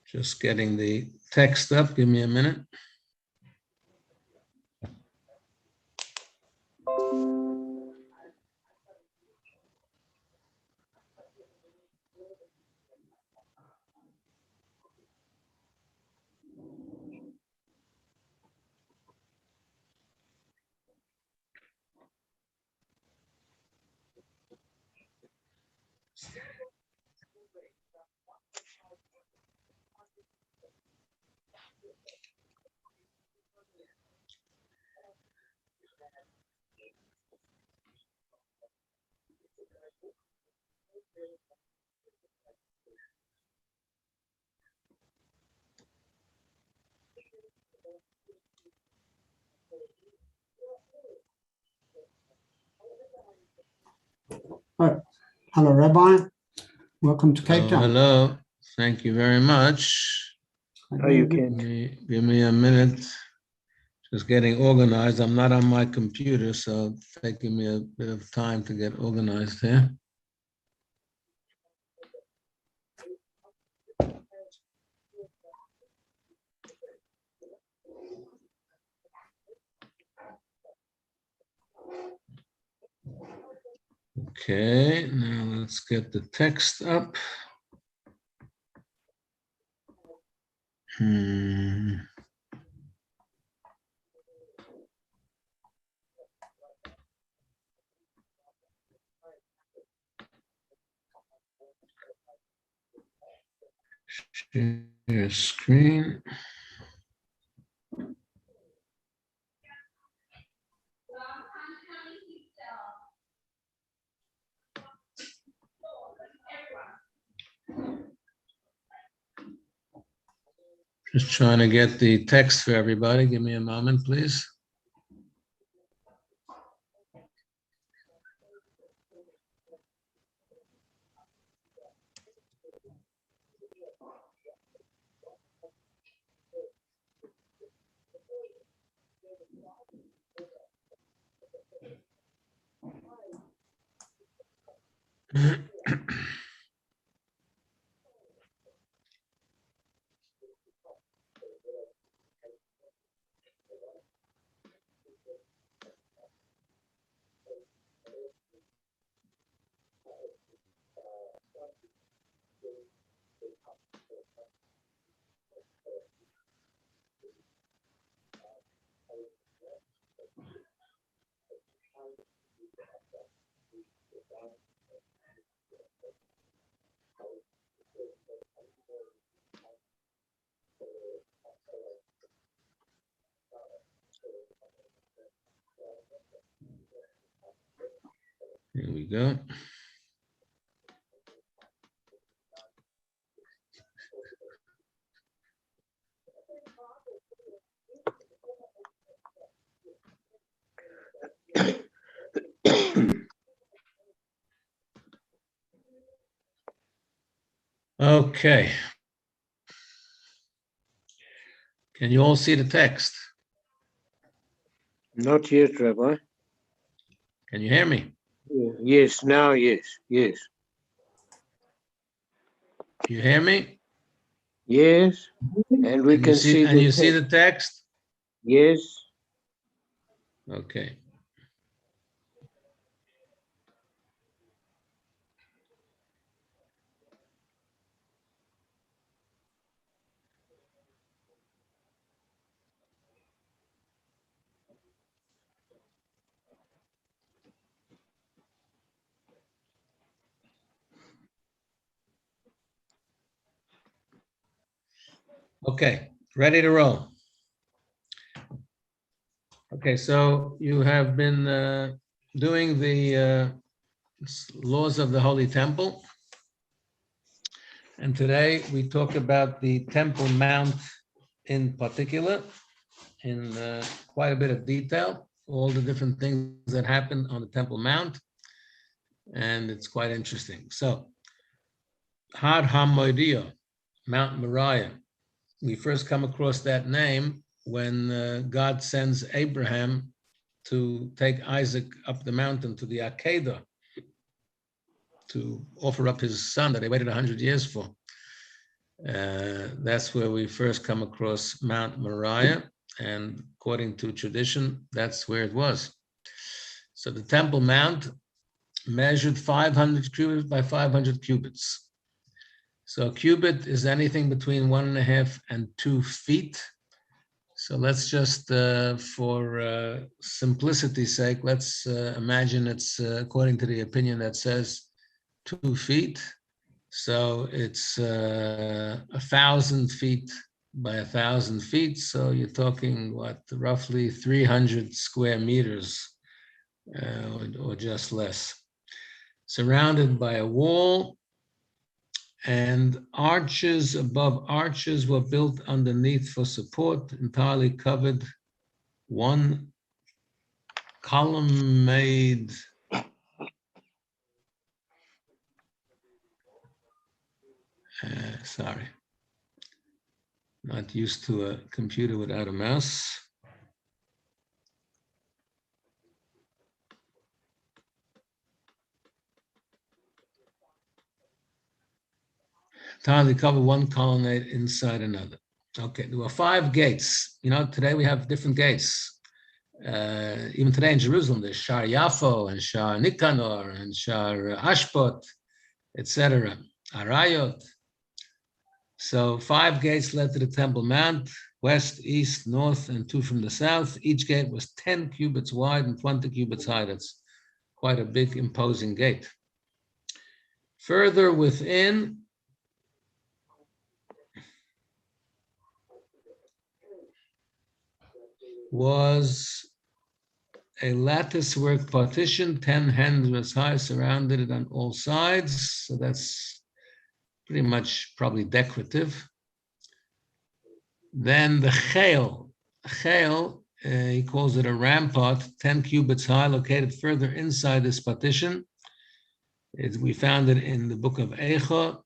Just getting the text up. Give me a minute. Hello, Rabbi. Welcome to Cape Town. Hello. Thank you very much. Oh, you can. Give me a minute. Just getting organized. I'm not on my computer, so it's taking me a bit of time to get organized here. Okay, now let's get the text up. Share screen. Just trying to get the text for everybody. Give me a moment, please. Here we go. Okay. Can you all see the text? Not yet, Rabbi. Can you hear me? Yes, now, yes, yes. You hear me? Yes, and we can see and you see the text? Yes. Okay. Okay, ready to roll. Okay, so you have been doing the laws of the Holy Temple. And today we talk about the Temple Mount in particular, in quite a bit of detail, all the different things that happen on the Temple Mount. And it's quite interesting. So, Har HaMoriah, Mount Moriah. We first come across that name when God sends Abraham to take Isaac up the mountain to the Akedah, to offer up his son that they waited 100 years for. That's where we first come across Mount Moriah, and according to tradition, that's where it was. So the Temple Mount measured 500 cubits by 500 cubits. So a cubit is anything between 1.5 and 2 feet. So let's just, for simplicity's sake, let's imagine it's according to the opinion that says 2 feet. So it's 1,000 feet by 1,000 feet. So you're talking what, roughly 300 square meters, or just less. Surrounded by a wall, and arches above arches were built underneath for support, entirely covered. One colonnade sorry, not used to a computer without a mouse. Entirely covered, one colonnade inside another. Okay, there were 5 gates. You know, today we have different gates. Even today in Jerusalem, there's Shar Yafo and Shar Nikanor and Shar Ashpot, etc. Arayot. So 5 gates led to the Temple Mount, west, east, north, and 2 from the south. Each gate was 10 cubits wide and 20 cubits high. That's quite a big, imposing gate. Further within was a lattice-work partition, 10 hands high, surrounded it on all sides. So that's pretty much probably decorative. Then the chayil, he calls it a rampart, 10 cubits high, located further inside this partition. We found it in the book of Eicha.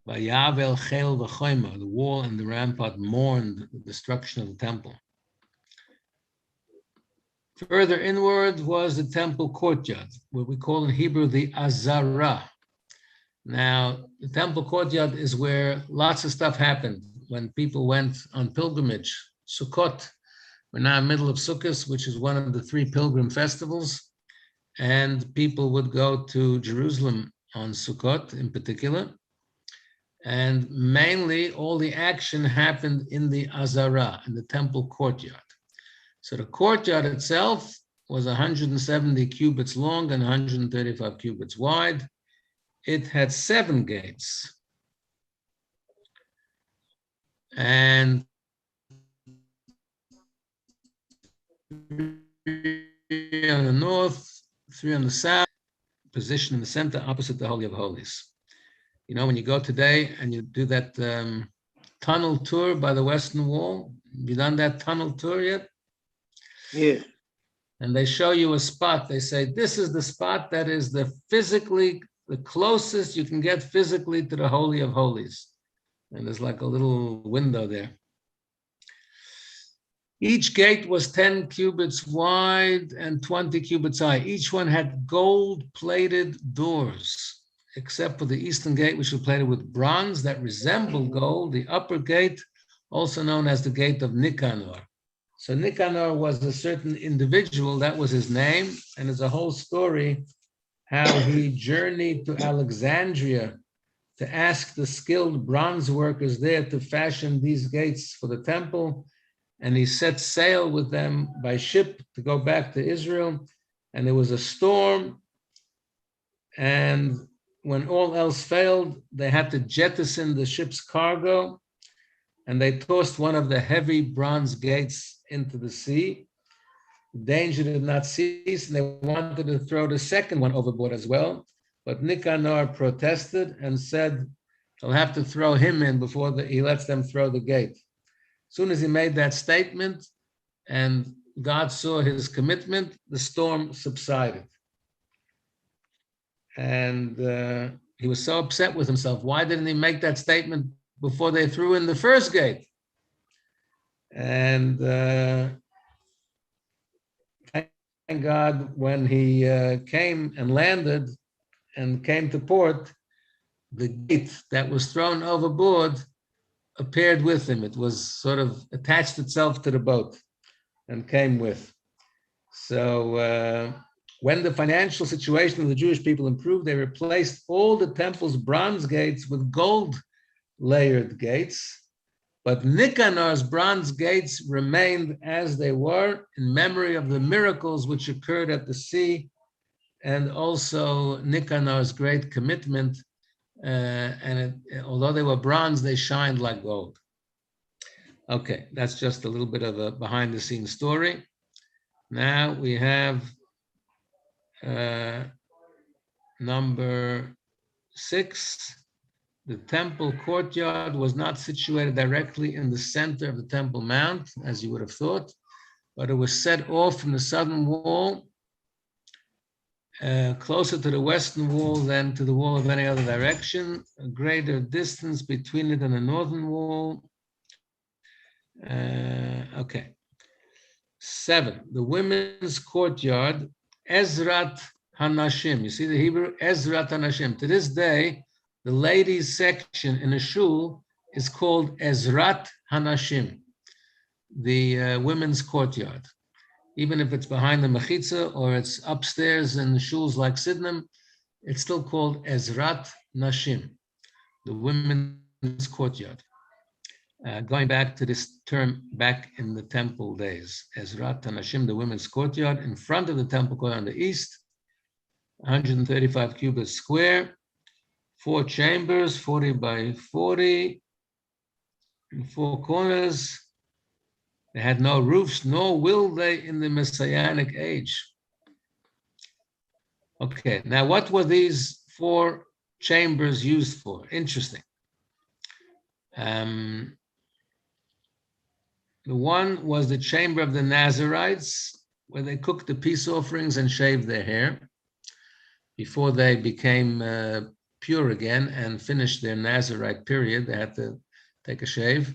Vayavel chayil v'choyma, the wall and the rampart mourned the destruction of the temple. Further inward was the temple courtyard, what we call in Hebrew the Azara. Now, the temple courtyard is where lots of stuff happened when people went on pilgrimage. Sukkot, we're now in the middle of Sukkot, which is one of the 3 pilgrim festivals, and people would go to Jerusalem on Sukkot in particular, and mainly all the action happened in the Azara, in the temple courtyard. So the courtyard itself was 170 cubits long and 135 cubits wide. It had 7 gates. And 3 on the north, 3 on the south, positioned in the center opposite the Holy of Holies. You know, when you go today and you do that tunnel tour by the Western Wall, have you done that tunnel tour yet? Yes. And they show you a spot. They say, this is the spot that is the closest you can get physically to the Holy of Holies. And there's like a little window there. Each gate was 10 cubits wide and 20 cubits high. Each one had gold-plated doors, except for the eastern gate, which was plated with bronze that resembled gold. The upper gate, also known as the gate of Nikanor. So Nikanor was a certain individual, that was his name, and there's a whole story how he journeyed to Alexandria to ask the skilled bronze workers there to fashion these gates for the temple, and he set sail with them by ship to go back to Israel, and there was a storm, and when all else failed, they had to jettison the ship's cargo, and they tossed one of the heavy bronze gates into the sea. The danger did not cease, and they wanted to throw the second one overboard as well. But Nicanor protested and said they'll have to throw him in before he lets them throw the gate. As soon as he made that statement and God saw his commitment, the storm subsided. And he was so upset with himself. Why didn't he make that statement before they threw in the first gate? And thank God, when he came and landed and came to port, the gate that was thrown overboard appeared with him. It was sort of attached itself to the boat and came with. So when the financial situation of the Jewish people improved, they replaced all the temple's bronze gates with gold layered gates. But Nicanor's bronze gates remained as they were in memory of the miracles which occurred at the sea, and also Nicanor's great commitment. Although they were bronze, they shined like gold. Okay, that's just a little bit of a behind-the-scenes story. Now we have number 6. The temple courtyard was not situated directly in the center of the Temple Mount, as you would have thought, but it was set off from the southern wall, closer to the western wall than to the wall of any other direction, a greater distance between it and the northern wall. Okay. 7, the women's courtyard, Ezrat Hanashim. You see the Hebrew, Ezrat Hanashim. To this day, the ladies' section in a shul is called Ezrat Hanashim, the women's courtyard. Even if it's behind the mechitza or it's upstairs in the shuls like Sidnam, it's still called Ezrat Nashim, the women's courtyard. Going back to this term back in the temple days, Ezrat Hanashim, the women's courtyard, in front of the temple court on the east, 135 cubits square, 4 chambers, 40 by 40, in 4 corners. They had no roofs, nor will they in the Messianic age. Okay, now what were these 4 chambers used for? Interesting. The one was the chamber of the Nazarites, where they cooked the peace offerings and shaved their hair before they became pure again and finished their Nazarite period. They had to take a shave.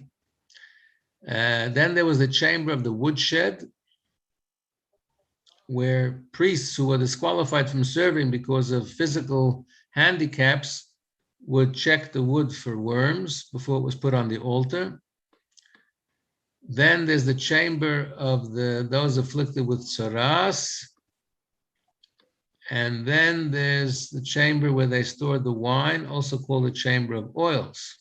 Then there was the chamber of the woodshed, where priests who were disqualified from serving because of physical handicaps would check the wood for worms before it was put on the altar. Then there's the chamber of those afflicted with tsaras. And then there's the chamber where they stored the wine, also called the chamber of oils.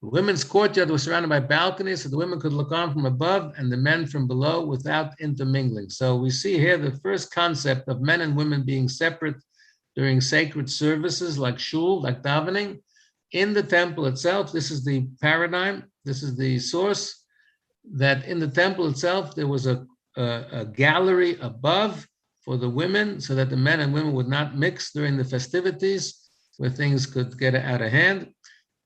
The women's courtyard was surrounded by balconies, so the women could look on from above and the men from below without intermingling. So we see here the first concept of men and women being separate during sacred services like shul, like davening. In the temple itself, this is the paradigm, this is the source, that in the temple itself, there was a gallery above for the women so that the men and women would not mix during the festivities where things could get out of hand.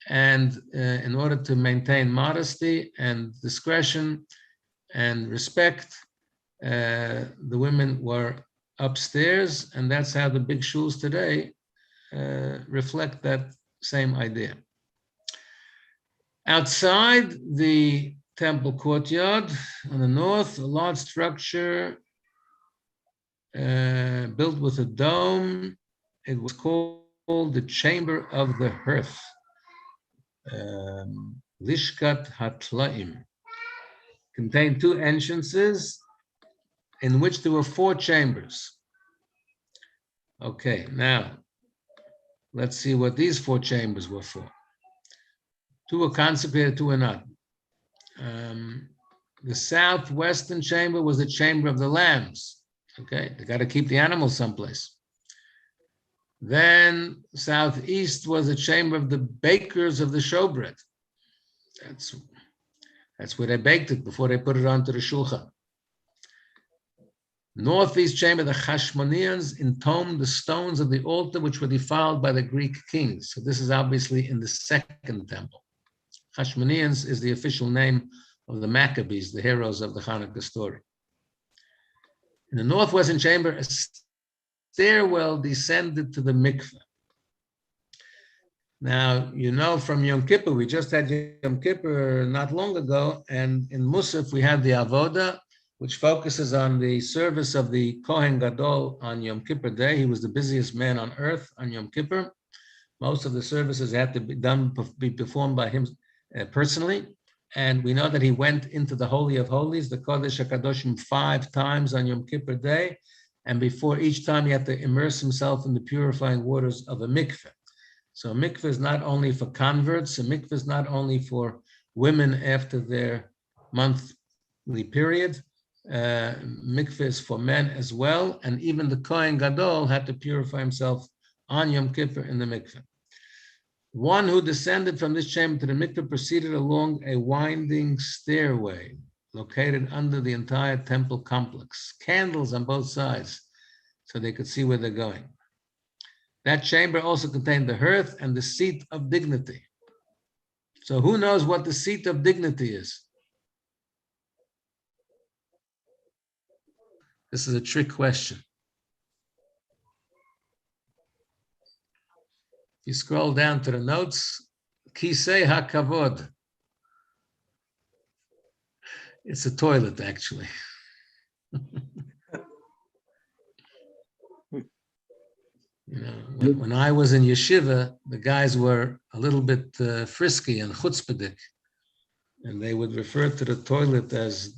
And in order to maintain modesty and discretion and respect, the women were upstairs, and that's how the big shuls today reflect that same idea. Outside the temple courtyard on the north, a large structure built with a dome. It was called the Chamber of the Hearth, Lishkat Hatlaim. Contained 2 entrances in which there were 4 chambers. Okay, now let's see what these 4 chambers were for. 2 were consecrated, 2 were not. The southwestern chamber was the chamber of the lambs. Okay, they got to keep the animals someplace. Then southeast was the chamber of the bakers of the showbread. That's where they baked it before they put it onto the shulchan. Northeast chamber, the Hashmoneans entombed the stones of the altar which were defiled by the Greek kings. So this is obviously in the second temple. Hashmoneans is the official name of the Maccabees, the heroes of the Hanukkah story. In the northwestern chamber, a stairwell descended to the mikveh. Now, you know from Yom Kippur, we just had Yom Kippur not long ago, and in Musaf we had the Avoda, which focuses on the service of the Kohen Gadol on Yom Kippur Day. He was the busiest man on earth on Yom Kippur. Most of the services had to be performed by him personally. And we know that he went into the Holy of Holies, the Kodesh HaKadoshim, 5 times on Yom Kippur Day. And before each time, he had to immerse himself in the purifying waters of a mikveh. So a mikveh is not only for converts, a mikveh is not only for women after their monthly period, mikveh is for men as well. And even the Kohen Gadol had to purify himself on Yom Kippur in the mikveh. One who descended from this chamber to the mikveh proceeded along a winding stairway located under the entire temple complex. Candles on both sides so they could see where they're going. That chamber also contained the hearth and the seat of dignity. So who knows what the seat of dignity is? This is a trick question. You scroll down to the notes, Kisei HaKavod. It's a toilet, actually. You know, when I was in yeshiva, the guys were a little bit frisky and chutzpahdik, and they would refer to the toilet as,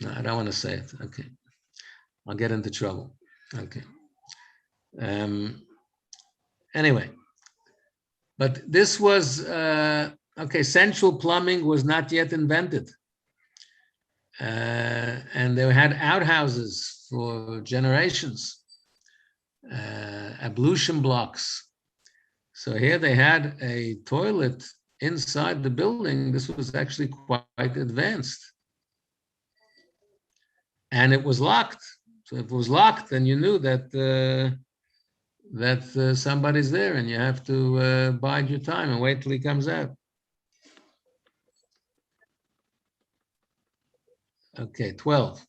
no, I don't want to say it. Okay. I'll get into trouble. Okay. Anyway, but this was, okay, central plumbing was not yet invented. And they had outhouses for generations, ablution blocks. So here they had a toilet inside the building. This was actually quite advanced. And it was locked. So if it was locked, then you knew that somebody's there, and you have to bide your time and wait till he comes out. Okay, 12.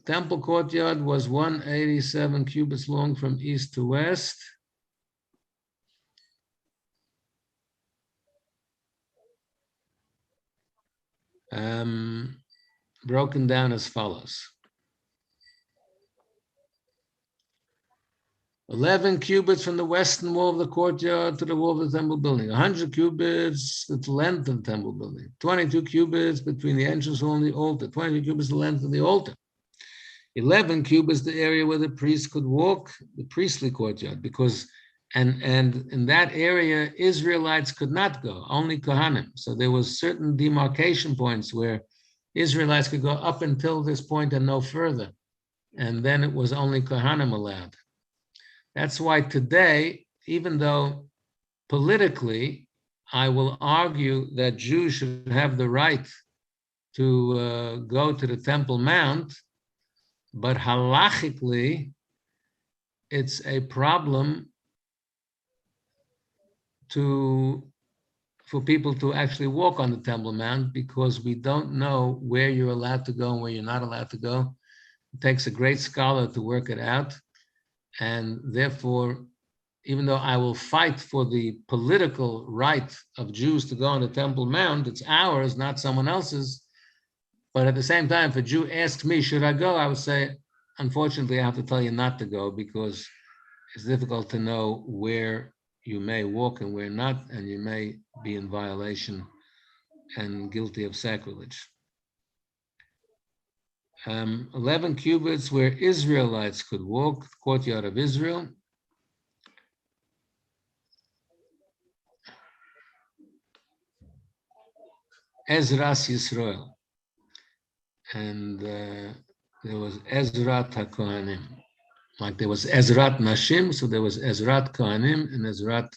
Temple courtyard was 187 cubits long from east to west. Broken down as follows. 11 cubits from the western wall of the courtyard to the wall of the temple building. 100 cubits the length of the temple building. 22 cubits between the entrance hall and the altar. 22 cubits the length of the altar. 11 cubits the area where the priest could walk, the priestly courtyard, because and in that area Israelites could not go, only Kohanim. So there was certain demarcation points where Israelites could go up until this point and no further, and then it was only Kohanim allowed. That's why today, even though politically I will argue that Jews should have the right to go to the Temple Mount, but halachically, it's a problem for people to actually walk on the Temple Mount, because we don't know where you're allowed to go and where you're not allowed to go. It takes a great scholar to work it out. And therefore, even though I will fight for the political right of Jews to go on the Temple Mount, it's ours, not someone else's. But at the same time, if a Jew asks me, should I go? I would say, unfortunately, I have to tell you not to go, because it's difficult to know where you may walk and where not, and you may be in violation and guilty of sacrilege. 11 cubits where Israelites could walk, the courtyard of Israel. Ezras Yisrael. And there was Ezrat HaKohanim. Like there was Ezrat Nashim, so there was Ezrat Kohanim and Ezrat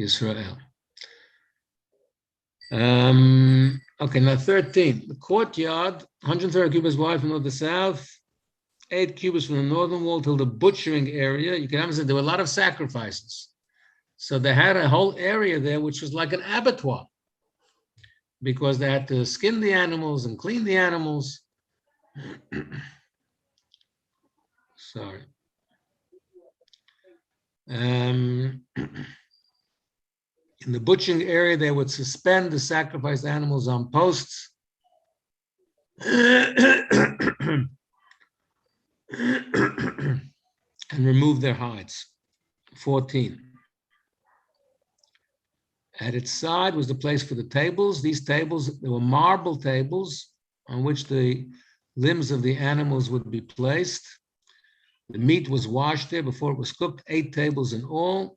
Yisrael. Okay, now 13. The courtyard, 130 cubits wide from north to south, 8 cubits from the northern wall till the butchering area. You can understand there were a lot of sacrifices. So they had a whole area there which was like an abattoir, because they had to skin the animals and clean the animals. Sorry. In the butchering area, they would suspend the sacrificed animals on posts and remove their hides. 14. At its side was the place for the tables. These tables, there were marble tables on which the limbs of the animals would be placed. The meat was washed there before it was cooked, 8 tables in all.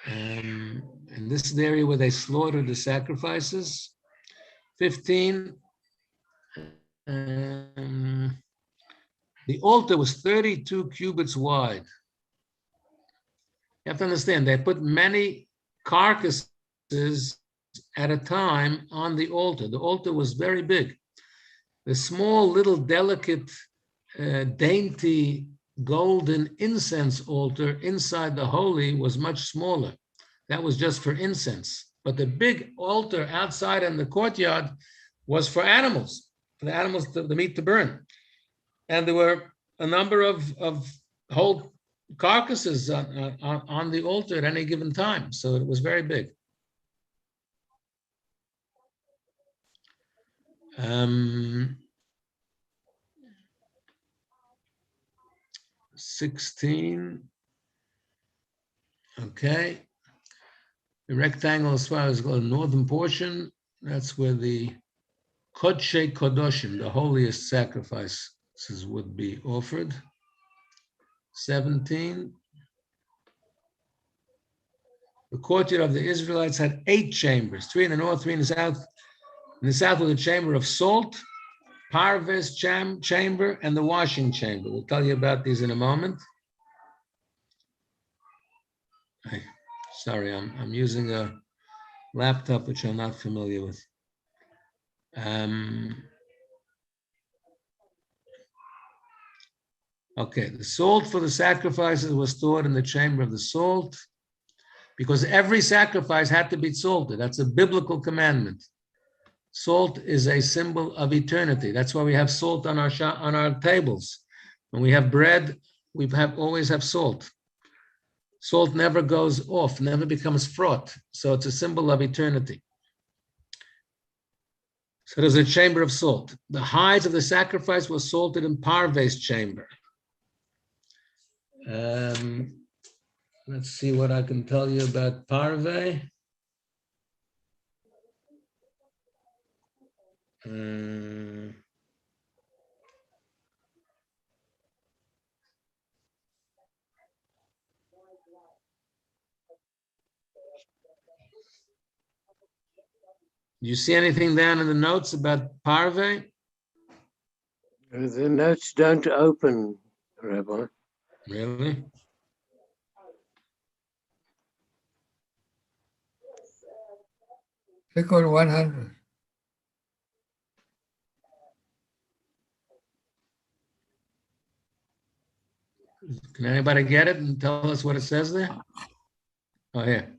And this is the area where they slaughtered the sacrifices. 15. The altar was 32 cubits wide. You have to understand, they put many carcasses at a time on the altar. The altar was very big. The small, little, delicate, dainty, golden incense altar inside the holy was much smaller. That was just for incense. But the big altar outside in the courtyard was for animals, the meat to burn. And there were a number of whole carcasses on the altar at any given time. So it was very big. 16. Okay. The rectangle as far as the northern portion, that's where the Kodshe Kodoshim, the holiest sacrifices, would be offered. 17. The courtyard of the Israelites had 8 chambers, 3 in the north, 3 in the south. In the south was a chamber of salt, Parves chamber, and the washing chamber. We'll tell you about these in a moment. Sorry, I'm using a laptop which I'm not familiar with. Okay, the salt for the sacrifices was stored in the chamber of the salt because every sacrifice had to be salted. That's a biblical commandment. Salt is a symbol of eternity. That's why we have salt on our tables. When we have bread, we always have salt. Salt never goes off, never becomes fraught. So it's a symbol of eternity. So there's a chamber of salt. The hides of the sacrifice were salted in Parves chamber. Let's see what I can tell you about Parve. Do you see anything down in the notes about Parve? The notes don't open, Rabbi. Really? Click on 100. Can anybody get it and tell us what it says there? Oh, here.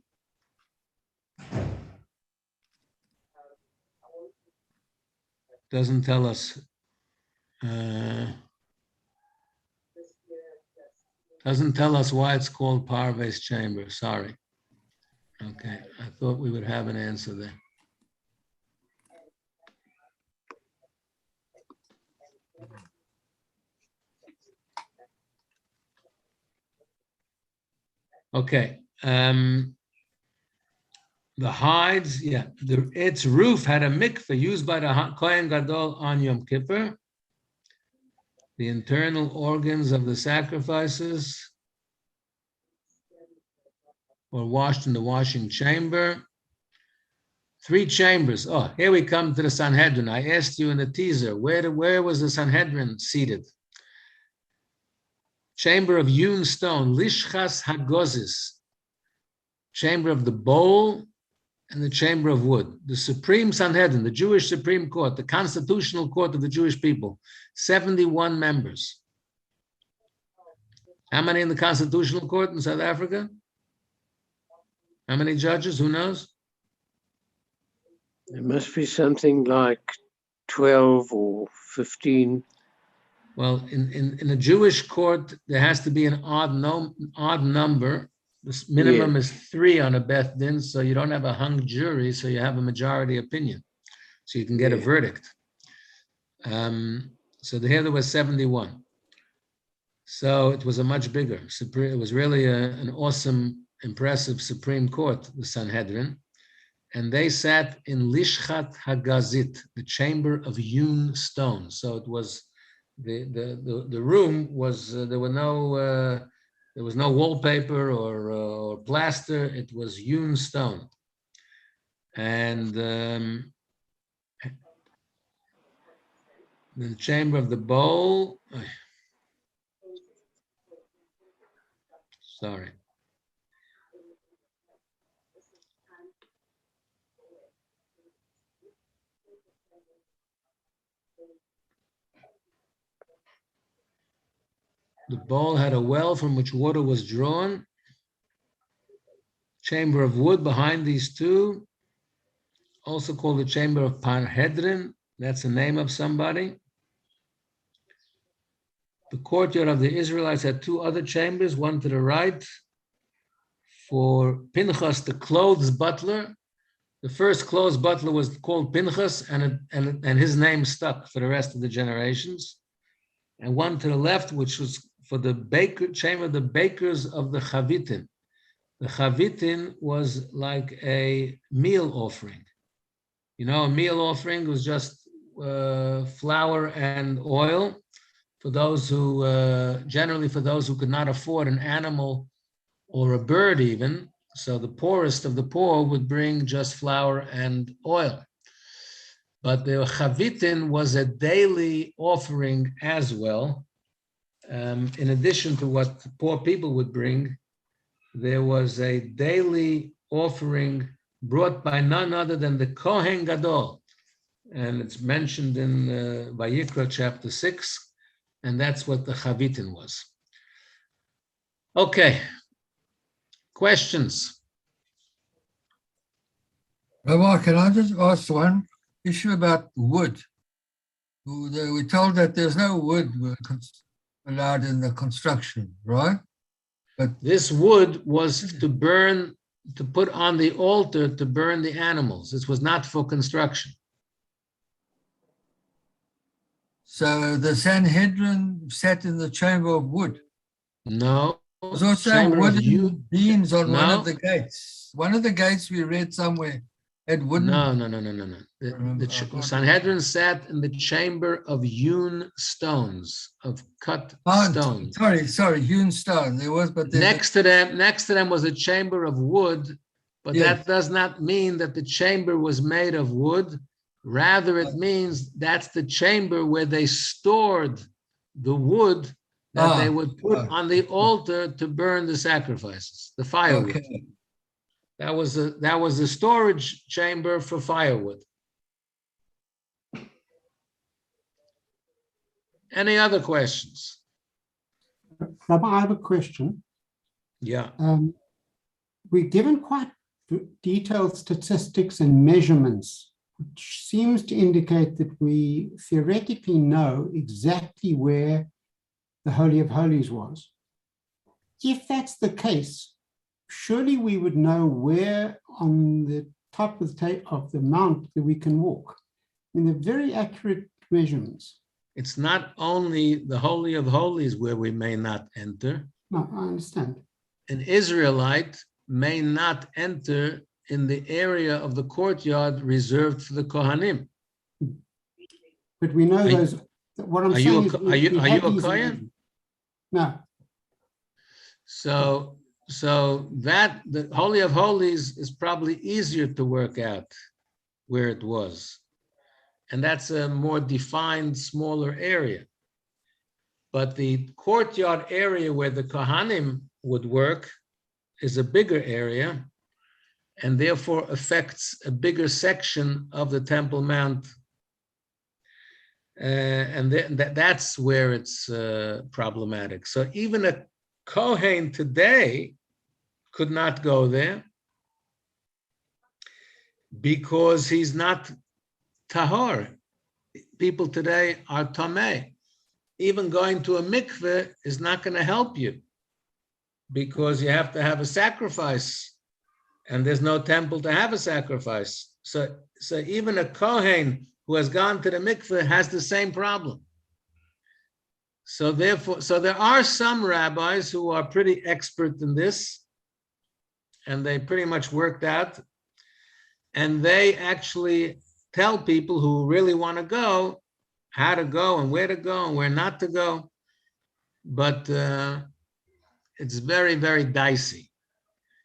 Doesn't tell us. Doesn't tell us why it's called Parves chamber. Sorry. Okay, I thought we would have an answer there. Okay. The hides, yeah. Its roof had a mikveh used by the Kohen Gadol on Yom Kippur. The internal organs of the sacrifices were washed in the washing chamber. 3 chambers. Oh, here we come to the Sanhedrin. I asked you in the teaser, where was the Sanhedrin seated? Chamber of hewn stone, Lishchas Hagozis. Chamber of the bowl and the chamber of wood. The Supreme Sanhedrin, the Jewish Supreme Court, the constitutional court of the Jewish people, 71 members. How many in the constitutional court in South Africa? How many judges? Who knows? There must be something like 12 or 15. Well, in a Jewish court, there has to be an odd number. The minimum is 3 on a Beth Din, so you don't have a hung jury, so you have a majority opinion. so you can get a Yeah. verdict. So here there was 71. So it was a much bigger, it was really an awesome, impressive Supreme Court, the Sanhedrin. And they sat in Lishchat Hagazit, the chamber of hewn stone. So it was, the room was, there was no wallpaper or plaster, it was hewn stone. And the chamber of the bowl, sorry. The bowl had a well from which water was drawn. Chamber of wood behind these two, also called the chamber of Parhedrin. That's the name of somebody. The courtyard of the Israelites had two other chambers, one to the right for Pinchas, the clothes butler. The first clothes butler was called Pinchas, and his name stuck for the rest of the generations. And one to the left, which was for the chamber of the bakers of the Chavitin. The Chavitin was like a meal offering. You know, a meal offering was just flour and oil for those who, generally for those who could not afford an animal or a bird even. So the poorest of the poor would bring just flour and oil. But the Chavitin was a daily offering as well. In addition to what poor people would bring, there was a daily offering brought by none other than the Kohen Gadol. And it's mentioned in Vayikra chapter 6, and that's what the Chavitin was. Okay, questions? Rabbi, can I just ask one issue about wood? We're told that there's no wood allowed in the construction, right? But this wood was to burn, to put on the altar to burn the animals. This was not for construction. so the Sanhedrin sat in the chamber of wood. No. There's also chamber of wooden beams on one No. of the gates. One of the gates we read somewhere had wooden. No. The Remember, Sanhedrin sat in the chamber of hewn stones, of cut Oh, stones. sorry, hewn stone. There was, but there's Next to them was a chamber of wood, but Yes. that does not mean that the chamber was made of wood. Rather, it means that's the chamber where they stored the wood that they would put on the altar to burn the sacrifices, the firewood. Okay. That was a storage chamber for firewood. Any other questions? Rabbi, I have a question. Yeah. We're given quite detailed statistics and measurements, which seems to indicate that we theoretically know exactly where the Holy of Holies was. If that's the case, surely we would know where on the top of the mount that we can walk. I mean, they're very accurate measurements. It's not only the Holy of Holies where we may not enter. No, I understand. An Israelite may not enter in the area of the courtyard reserved for the Kohanim. But we know those. What I'm saying is, are you a Kohen? No. So that the Holy of Holies is probably easier to work out where it was. And that's a more defined, smaller area. But the courtyard area where the Kohanim would work is a bigger area, and therefore affects a bigger section of the Temple Mount. And that's where it's problematic. So even a Kohen today could not go there because he's not tahor. People today are tameh. Even going to a mikveh is not going to help you because you have to have a sacrifice, and there's no temple to have a sacrifice. So even a Kohen who has gone to the mikveh has the same problem. So therefore, there are some rabbis who are pretty expert in this, and they pretty much worked out, and they actually tell people who really want to go how to go and where not to go. But it's very, very dicey.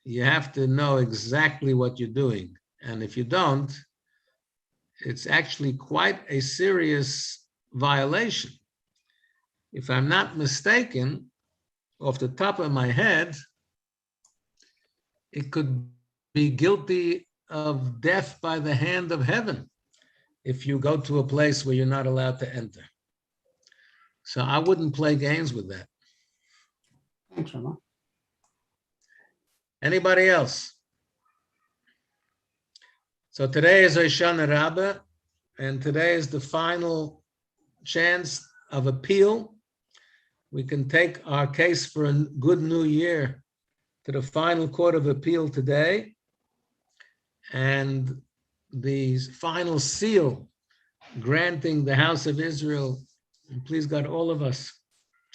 You have to know exactly what you're doing. And if you don't, it's actually quite a serious violation. If I'm not mistaken, off the top of my head, it could be guilty of death by the hand of heaven if you go to a place where you're not allowed to enter. So I wouldn't play games with that. Thanks, Rabbi. Anybody else? So today is Hoshana Rabbah, and today is the final chance of appeal. We can take our case for a good new year to the final court of appeal today, and the final seal granting the house of Israel, and please God, all of us,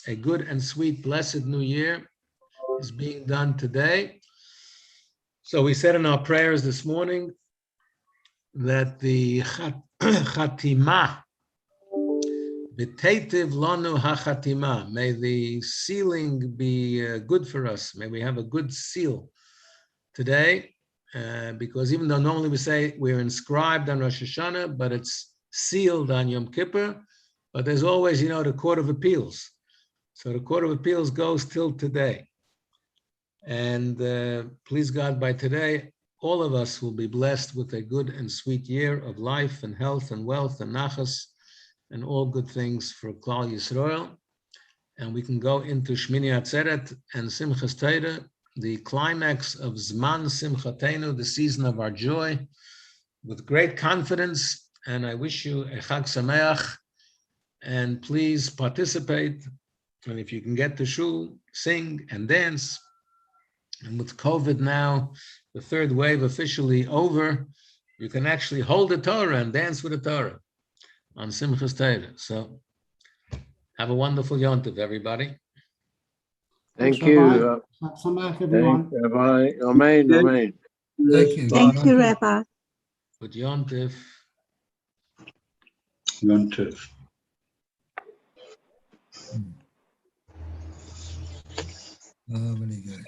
a good and sweet, blessed new year is being done today. So we said in our prayers this morning that the Chatimah, B'teitiv lanu hachatima, may the sealing be good for us. May we have a good seal today, because even though normally we say we're inscribed on Rosh Hashanah, but it's sealed on Yom Kippur, but there's always, the Court of Appeals. So the Court of Appeals goes till today. And please God, by today, all of us will be blessed with a good and sweet year of life and health and wealth and nachas and all good things for Klal Yisrael. And we can go into Shmini Atzeret and Simchas Torah, the climax of Zman Simchatenu, the season of our joy, with great confidence. And I wish you a Chag Sameach, and please participate. And if you can get to shul, sing and dance. And with COVID now, the third wave officially over, you can actually hold the Torah and dance with the Torah on Simchas Torah. So have a wonderful Yom Tov, everybody. Thank Thanks, you. Rabbi. Chag Sameach, everyone. Thank Rabbi. Amen. Amen. Thank you. Thank you, Rabbi. Good Yom Tov. Yom Tov. Very good.